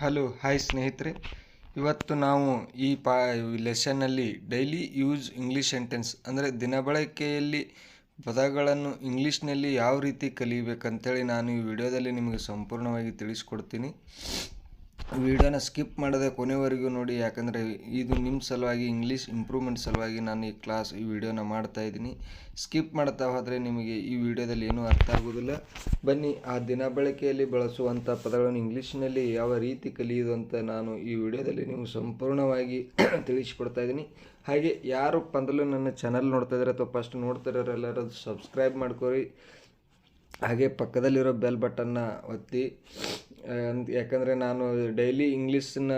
Hello hi ಸ್ನೇಹಿತರೆ, ಇವತ್ತು ನಾವು ಈ ಲೆಸನ್ನಲ್ಲಿ ಡೈಲಿ ಯೂಸ್ ಇಂಗ್ಲೀಷ್ ಸೆಂಟೆನ್ಸ್ ಅಂದರೆ ದಿನಬಳಕೆಯಲ್ಲಿ ಪದಗಳನ್ನು ಇಂಗ್ಲೀಷ್ನಲ್ಲಿ ಯಾವ ರೀತಿ ಕಲಿಬೇಕಂತೇಳಿ ನಾನು ಈ ವಿಡಿಯೋದಲ್ಲಿ ನಿಮಗೆ ಸಂಪೂರ್ಣವಾಗಿ ತಿಳಿಸ್ಕೊಡ್ತೀನಿ. ವಿಡಿಯೋನ ಸ್ಕಿಪ್ ಮಾಡದೆ ಕೊನೆವರೆಗೂ ನೋಡಿ, ಯಾಕಂದರೆ ಇದು ನಿಮ್ಮ ಸಲುವಾಗಿ ಇಂಗ್ಲೀಷ್ ಇಂಪ್ರೂವ್ಮೆಂಟ್ ಸಲುವಾಗಿ ನಾನು ಈ ವಿಡಿಯೋನ ಮಾಡ್ತಾ ಇದ್ದೀನಿ. ಸ್ಕಿಪ್ ಮಾಡ್ತಾ ಹೋದರೆ ನಿಮಗೆ ಈ ವಿಡಿಯೋದಲ್ಲಿ ಏನೂ ಅರ್ಥ ಆಗೋದಿಲ್ಲ. ಬನ್ನಿ, ಆ ದಿನ ಬಳಕೆಯಲ್ಲಿ ಬಳಸುವಂಥ ಪದಗಳನ್ನು ಇಂಗ್ಲೀಷ್ನಲ್ಲಿ ಯಾವ ರೀತಿ ಕಲಿಯೋದು ಅಂತ ನಾನು ಈ ವಿಡಿಯೋದಲ್ಲಿ ನಿಮಗೆ ಸಂಪೂರ್ಣವಾಗಿ ತಿಳಿಸ್ಕೊಡ್ತಾ ಇದ್ದೀನಿ. ಹಾಗೆ ಯಾರು ಮೊದಲು ನನ್ನ ಚಾನಲ್ ನೋಡ್ತಾ ಇದ್ದಾರೆ ಅಥವಾ ಫಸ್ಟ್ ನೋಡ್ತಾ ಇರೋರು ಎಲ್ಲರೂ ಸಬ್ಸ್ಕ್ರೈಬ್ ಮಾಡ್ಕೊರಿ. ಹಾಗೆ ಪಕ್ಕದಲ್ಲಿರೋ ಬೆಲ್ ಬಟನ್ನ ಒತ್ತಿ, ಯಾಕಂದರೆ ನಾನು ಡೈಲಿ ಇಂಗ್ಲೀಷನ್ನ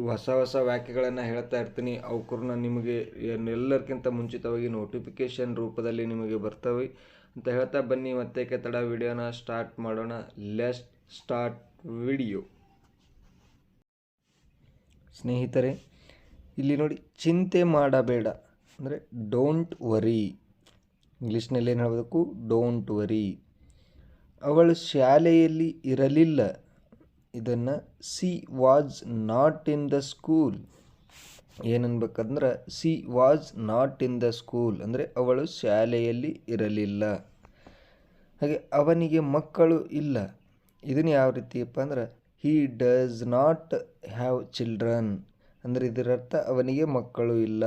ಹೊಸ ವಾಕ್ಯಗಳನ್ನು ಹೇಳ್ತಾ ಇರ್ತೀನಿ. ಅವಕ್ಕೂರ್ನ ನಿಮಗೆ ಎಲ್ಲರಿಗಿಂತ ಮುಂಚಿತವಾಗಿ ನೋಟಿಫಿಕೇಷನ್ ರೂಪದಲ್ಲಿ ನಿಮಗೆ ಬರ್ತವೆ ಅಂತ ಹೇಳ್ತಾ, ಬನ್ನಿ ಮತ್ತೆ ತಡ ವಿಡಿಯೋನ ಸ್ಟಾರ್ಟ್ ಮಾಡೋಣ. Let's start video. ಸ್ನೇಹಿತರೆ, ಇಲ್ಲಿ ನೋಡಿ, ಚಿಂತೆ ಮಾಡಬೇಡ ಅಂದರೆ ಡೋಂಟ್ ವರಿ. ಇಂಗ್ಲೀಷ್ನಲ್ಲಿ ಏನು ಹೇಳಬೇಕು? Don't worry. ಅವಳು ಶಾಲೆಯಲ್ಲಿ ಇರಲಿಲ್ಲ. ಇದನ್ನು she was not in the school. ಏನನ್ಬೇಕಂದ್ರೆ she was not in the school ಅಂದರೆ ಅವಳು ಶಾಲೆಯಲ್ಲಿ ಇರಲಿಲ್ಲ. ಹಾಗೆ ಅವನಿಗೆ ಮಕ್ಕಳು ಇಲ್ಲ. ಇದನ್ನು ಯಾವ ರೀತಿಯಪ್ಪ ಅಂದ್ರೆ he does not have children ಅಂದರೆ ಇದರರ್ಥ ಅವನಿಗೆ ಮಕ್ಕಳು ಇಲ್ಲ.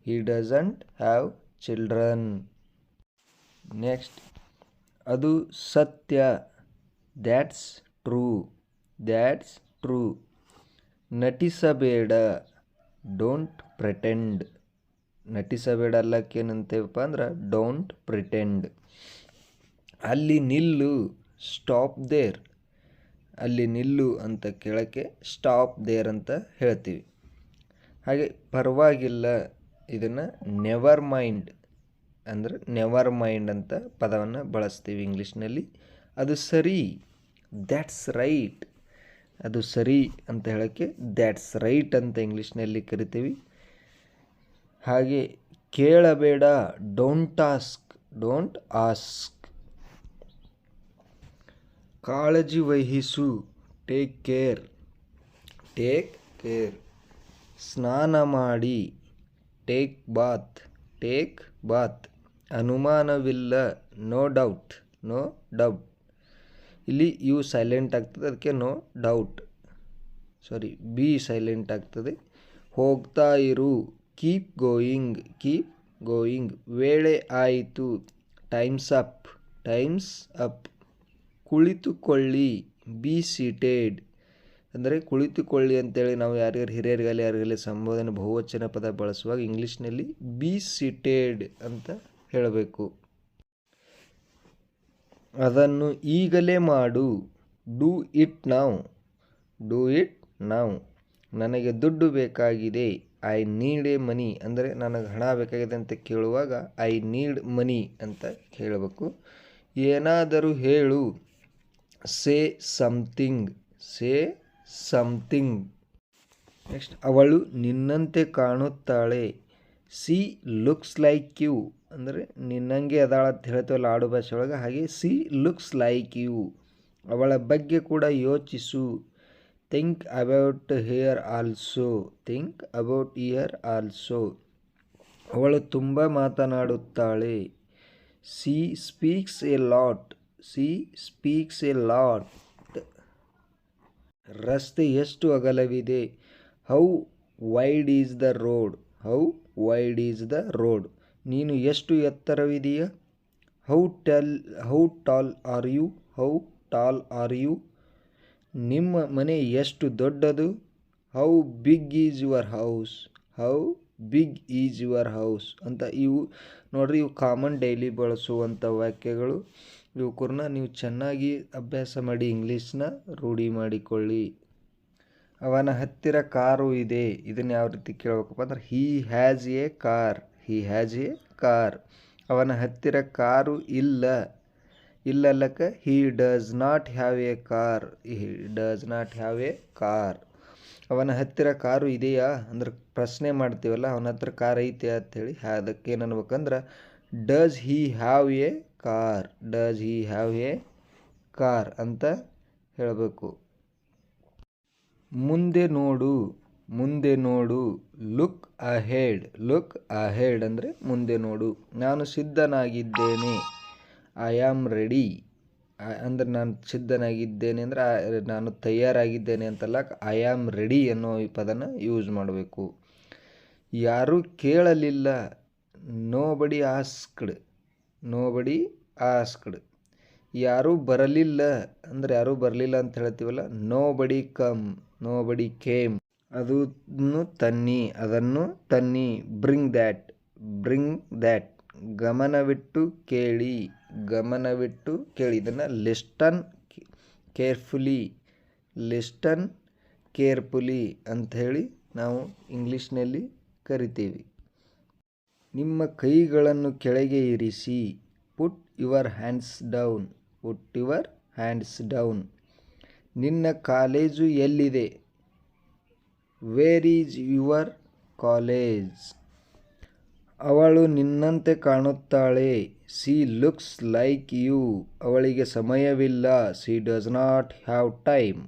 He doesn't have children. Next, ಅದು ಸತ್ಯ. That's true. That's true. ನಟಿಸಬೇಡ. Don't pretend. ನಟಿಸಬೇಡ ಅಲ್ಲಕ್ಕೇನಂತೇವಪ್ಪ ಅಂದ್ರೆ ಡೋಂಟ್ ಪ್ರಿಟೆಂಡ್. ಅಲ್ಲಿ ನಿಲ್ಲು. Stop there. ಅಲ್ಲಿ ನಿಲ್ಲು ಅಂತ ಕೇಳೋಕ್ಕೆ ಸ್ಟಾಪ್ ದೇರ್ ಅಂತ ಹೇಳ್ತೀವಿ. ಹಾಗೆ ಪರವಾಗಿಲ್ಲ, ಇದನ್ನು ನೆವರ್ ಮೈಂಡ್ ಅಂದರೆ ನೆವರ್ ಮೈಂಡ್ ಅಂತ ಪದವನ್ನು ಬಳಸ್ತೀವಿ ಇಂಗ್ಲೀಷ್ನಲ್ಲಿ. ಅದು ಸರಿ. That's right. ಅದು ಸರಿ ಅಂತ ಹೇಳೋಕ್ಕೆ ದ್ಯಾಟ್ಸ್ ರೈಟ್ ಅಂತ ಇಂಗ್ಲೀಷ್ನಲ್ಲಿ ಕರಿತೀವಿ. ಹಾಗೆ ಕೇಳಬೇಡ. Don't ask. Don't ask. ಕಾಳಜಿ ವಹಿಸು. Take care. Take care. ಸ್ನಾನ ಮಾಡಿ. Take bath. Take bath. ಅನುಮಾನವಿಲ್ಲ. No doubt. No doubt. ಇಲ್ಲಿ ಯು ಸೈಲೆಂಟ್ ಆಗ್ತದೆ, ಅದಕ್ಕೆ ನೋ ಡೌಟ್. ಬಿ ಸೈಲೆಂಟ್ ಆಗ್ತದೆ. ಹೋಗ್ತಾ ಇರು. Keep going. Keep going. ವೇಳೆ ಆಯಿತು. Times up. Times up. ಕುಳಿತುಕೊಳ್ಳಿ. ಬಿ ಸೀಟೆಡ್ ಅಂದರೆ ಕುಳಿತುಕೊಳ್ಳಿ ಅಂತೇಳಿ ನಾವು ಹಿರಿಯರಿಗಾಗಲಿ ಸಂಬೋಧನೆ ಬಹುವಚನ ಪದ ಬಳಸುವಾಗ ಇಂಗ್ಲೀಷ್ನಲ್ಲಿ ಬಿ ಸೀಟೆಡ್ ಅಂತ ಹೇಳಬೇಕು. ಅದನ್ನು ಈಗಲೇ ಮಾಡು. Do it now. Do it now. ನನಗೆ ದುಡ್ಡು ಬೇಕಾಗಿದೆ. ಐ ನೀಡ್ ಎ ಮನಿ ಅಂದರೆ ನನಗೆ ಹಣ ಬೇಕಾಗಿದೆ ಅಂತ ಕೇಳುವಾಗ ಐ ನೀಡ್ ಮನಿ ಅಂತ ಹೇಳಬೇಕು. ಏನಾದರೂ ಹೇಳು. Say something. Say something. Next, ಅವಳು ನಿನ್ನಂತೆ ಕಾಣುತ್ತಾಳೆ. ಸಿ ಲುಕ್ಸ್ ಲೈಕ್ ಯು ಅಂದರೆ ನಿನ್ನಂಗೆ ಅದಾಳ ಅಂತ ಹೇಳ್ತೀವಲ್ಲ ಆಡು ಭಾಷೆ ಒಳಗೆ, ಹಾಗೆ ಸಿ ಲುಕ್ಸ್ ಲೈಕ್ ಯು. ಅವಳ ಬಗ್ಗೆ ಕೂಡ ಯೋಚಿಸು. Think about her also. Think about her also. ಅವಳು ತುಂಬ ಮಾತನಾಡುತ್ತಾಳೆ. She speaks a lot. She speaks a lot. ರಸ್ತೆ ಎಷ್ಟು ಅಗಲವಿದೆ. How wide is the road. How wide is the road. ನೀನು ಎಷ್ಟು ಎತ್ತರವಿದೆಯ. How tall are you. How tall are you. ನಿಮ್ಮ ಮನೆ ಎಷ್ಟು ದೊಡ್ಡದು. How big is your house. How big is your house ಅಂತ ಇವು ನೋಡ್ರಿ, ಇವು ಕಾಮನ್ ಡೈಲಿ ಬಳಸುವಂಥ ವಾಕ್ಯಗಳು. ಇವಕ್ಕೂರ್ನ ನೀವು ಚೆನ್ನಾಗಿ ಅಭ್ಯಾಸ ಮಾಡಿ ಇಂಗ್ಲೀಷ್ನ ರೂಢಿ ಮಾಡಿಕೊಳ್ಳಿ. ಅವನ ಹತ್ತಿರ ಕಾರು ಇದೆ. ಇದನ್ನು ಯಾವ ರೀತಿ ಕೇಳಬೇಕಪ್ಪ ಅಂದ್ರೆ he has a car. He has a car. ಅವನ ಹತ್ತಿರ ಕಾರು ಇಲ್ಲ. ಇಲ್ಲಲ್ಲಕ್ಕೆ he does not have a car. He does not have a car. ಅವನ ಹತ್ತಿರ ಕಾರು ಇದೆಯಾ ಅಂದ್ರೆ ಪ್ರಶ್ನೆ ಮಾಡ್ತೀವಲ್ಲ, ಅವನ ಹತ್ರ ಕಾರ್ ಐತೆ ಅಂಥೇಳಿ. ಅದಕ್ಕೆ ಏನು ಅನ್ಬೇಕಂದ್ರೆ does he have a car. Does he have a car ಅಂತ ಹೇಳಬೇಕು. ಮುಂದೆ ನೋಡು, ಮುಂದೆ ನೋಡು. ಲುಕ್ ಅಹೆಡ್, ಲುಕ್ ಅಹೆಡ್ ಅಂದರೆ ಮುಂದೆ ನೋಡು. ನಾನು ಸಿದ್ಧನಾಗಿದ್ದೇನೆ. ಐ ಆಮ್ ರೆಡಿ ಅಂದರೆ ನಾನು ಸಿದ್ಧನಾಗಿದ್ದೇನೆ ಅಂದರೆ ನಾನು ತಯಾರಾಗಿದ್ದೇನೆ ಅಂತಲ್ಲ, ಐ ಆಮ್ ರೆಡಿ ಅನ್ನೋ ಈ ಪದನ ಯೂಸ್ ಮಾಡಬೇಕು. ಯಾರೂ ಕೇಳಲಿಲ್ಲ. Nobody asked, nobody asked. ಯಾರೂ ಬರಲಿಲ್ಲ ಅಂದರೆ ಯಾರೂ ಬರಲಿಲ್ಲ ಅಂತ ಹೇಳ್ತೀವಲ್ಲ, ನೋಬಡಿ ಕಮ್, ನೋಬಡಿ ಕೇಮ್. ಅದನ್ನು ತನ್ನಿ, ಅದನ್ನು ತನ್ನಿ. Bring that, bring that. ಗಮನವಿಟ್ಟು ಕೇಳಿ, ಗಮನವಿಟ್ಟು ಕೇಳಿ. ಇದನ್ನು ಲಿಸ್ಟನ್ ಕೇರ್ಫುಲಿ, ಲಿಸ್ಟನ್ ಕೇರ್ಫುಲಿ ಅಂಥೇಳಿ ನಾವು ಇಂಗ್ಲೀಷ್ನಲ್ಲಿ ಕರಿತೀವಿ. ನಿಮ್ಮ ಕೈಗಳನ್ನು ಕೆಳಗೆ ಇರಿಸಿ. Put your hands down, put your hands down. ನಿನ್ನ ಕಾಲೇಜು ಎಲ್ಲಿದೆ? Where is your college? ಅವಳು ನಿನ್ನಂತೆ ಕಾಣುತ್ತಾಳೆ. She looks like you. ಅವಳಿಗೆ ಸಮಯವಿಲ್ಲ. She does not have time.